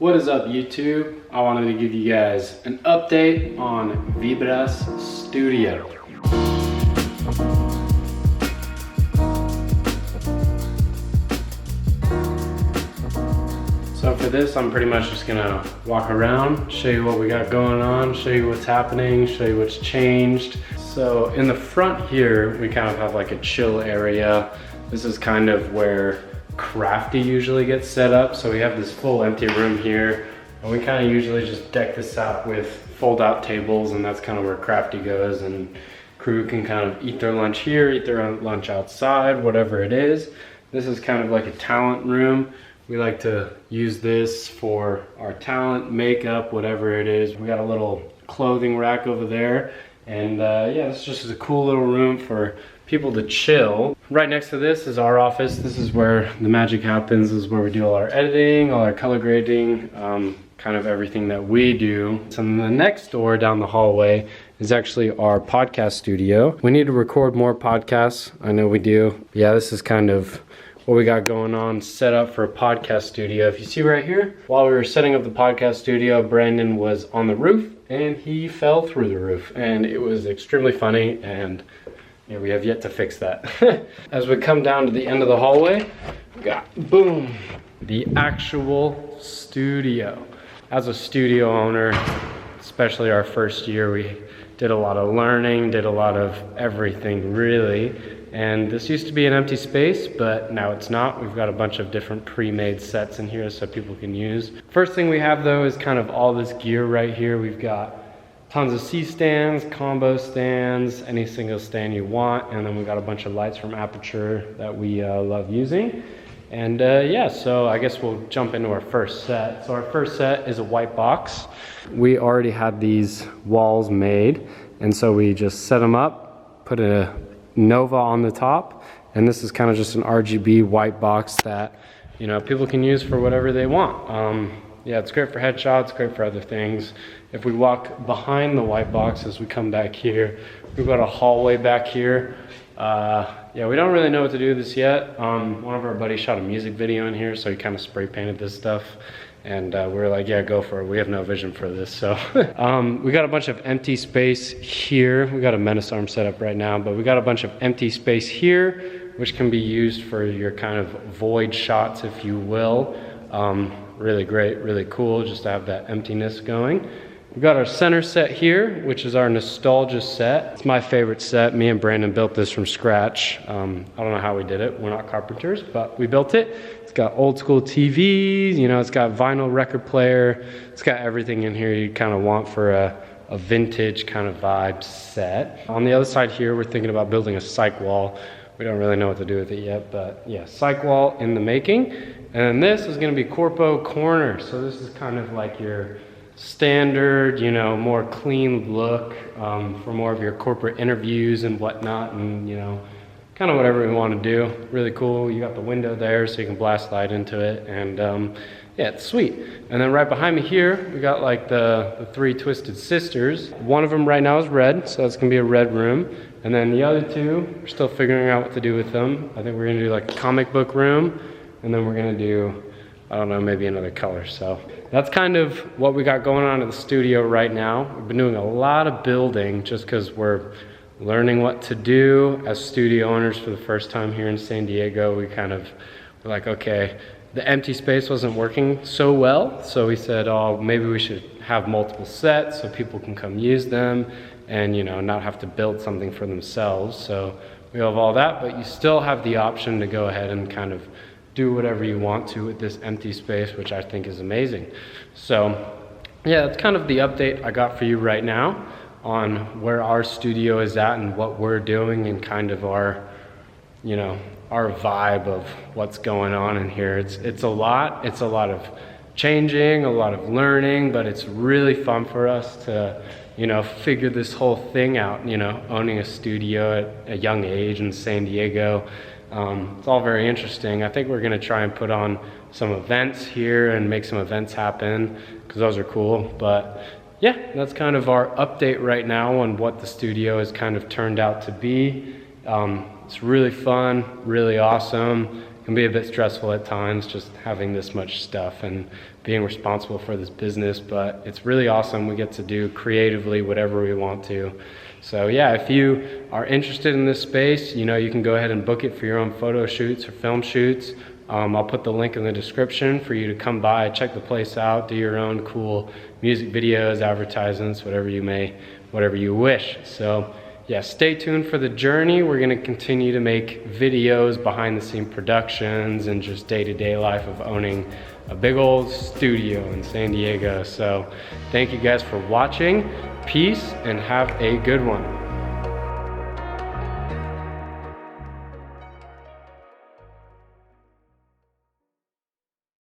What is up, YouTube? I wanted to give you guys an update on Vibras Studio. So for this, I'm pretty much just gonna walk around, show you what we got going on, show you what's happening, show you what's changed. So in the front here, we kind of have like a chill area. This is kind of where Crafty usually gets set up. So we have this full empty room here, and we kind of usually just deck this out with fold out tables, and that's kind of where Crafty goes, and crew can kind of eat their lunch here, eat their lunch outside, whatever it is. This is kind of like a talent room. We like to use this for our talent, makeup, whatever it is. We got a little clothing rack over there, and yeah, this just is a cool little room for people to chill. Right next to this is our office. This is where the magic happens. This is where we do all our editing, all our color grading, kind of everything that we do. So then the next door down the hallway is actually our podcast studio. We need to record more podcasts. I know we do. Yeah, this is kind of what we got going on, set up for a podcast studio. If you see right here, while we were setting up the podcast studio, Brandon was on the roof and he fell through the roof, and it was extremely funny, and yeah, we have yet to fix that. As we come down to the end of the hallway, we got, boom, the actual studio. As a studio owner, especially our first year, we did a lot of learning, did a lot of everything really. And this used to be an empty space, but now it's not. We've got a bunch of different pre-made sets in here so people can use. First thing we have though is kind of all this gear right here. We've got tons of C-stands, combo stands, any single stand you want. And then we got a bunch of lights from Aperture that we love using. And yeah, so I guess we'll jump into our first set. So our first set is a white box. We already had these walls made, and so we just set them up, put a Nova on the top, and this is kind of just an RGB white box that, you know, people can use for whatever they want. Yeah, it's great for headshots, great for other things. If we walk behind the white box as we come back here, we've got a hallway back here. Yeah, we don't really know what to do with this yet. One of our buddies shot a music video in here, so he kind of spray painted this stuff. And we were like, yeah, go for it. We have no vision for this. So we got a bunch of empty space here. We got a Menace arm set up right now, but we got a bunch of empty space here, which can be used for your kind of void shots, if you will. Really great, really cool just to have that emptiness going. We've got our center set here, which is our nostalgia set. It's my favorite set. Me and Brandon built this from scratch. I don't know how we did it. We're not carpenters, but we built it. It's got old school TVs, you know, it's got vinyl record player. It's got everything in here you kind of want for a vintage kind of vibe set. On the other side here, we're thinking about building a cyc wall. We don't really know what to do with it yet, but yeah, cyc wall in the making. And then this is gonna be Corpo Corner. So this is kind of like your standard, you know, more clean look for more of your corporate interviews and whatnot, and you know, kind of whatever we want to do. Really cool. You got the window there so you can blast light into it, and yeah, it's sweet. And then right behind me here, we got like the three Twisted Sisters. One of them right now is red, so that's gonna be a red room. And then the other two, we're still figuring out what to do with them. I think we're gonna do like a comic book room, and then we're gonna do, I don't know, maybe another color. So that's kind of what we got going on at the studio right now. We've been doing a lot of building just because we're learning what to do as studio owners for the first time here in San Diego. We kind of were like, okay, the empty space wasn't working so well. So we said, oh, maybe we should have multiple sets so people can come use them and, you know, not have to build something for themselves. So we have all that, but you still have the option to go ahead and kind of do whatever you want to with this empty space, which I think is amazing. So yeah, that's kind of the update I got for you right now on where our studio is at and what we're doing, and kind of our, you know, our vibe of what's going on in here. It's a lot of changing, a lot of learning, but it's really fun for us to, you know, figure this whole thing out, you know, owning a studio at a young age in San Diego. It's all very interesting. I think we're gonna try and put on some events here and make some events happen, because those are cool. But yeah, that's kind of our update right now on what the studio has kind of turned out to be. It's really fun, really awesome. can be a bit stressful at times, just having this much stuff and being responsible for this business, but it's really awesome. We get to do creatively whatever we want to. So yeah, if you are interested in this space, you know, you can go ahead and book it for your own photo shoots or film shoots. I'll put the link in the description for you to come by, check the place out, do your own cool music videos, advertisements, whatever you wish. So yeah, stay tuned for the journey. We're gonna continue to make videos, behind the scene productions, and just day-to-day life of owning a big old studio in San Diego. So thank you guys for watching. Peace and have a good one.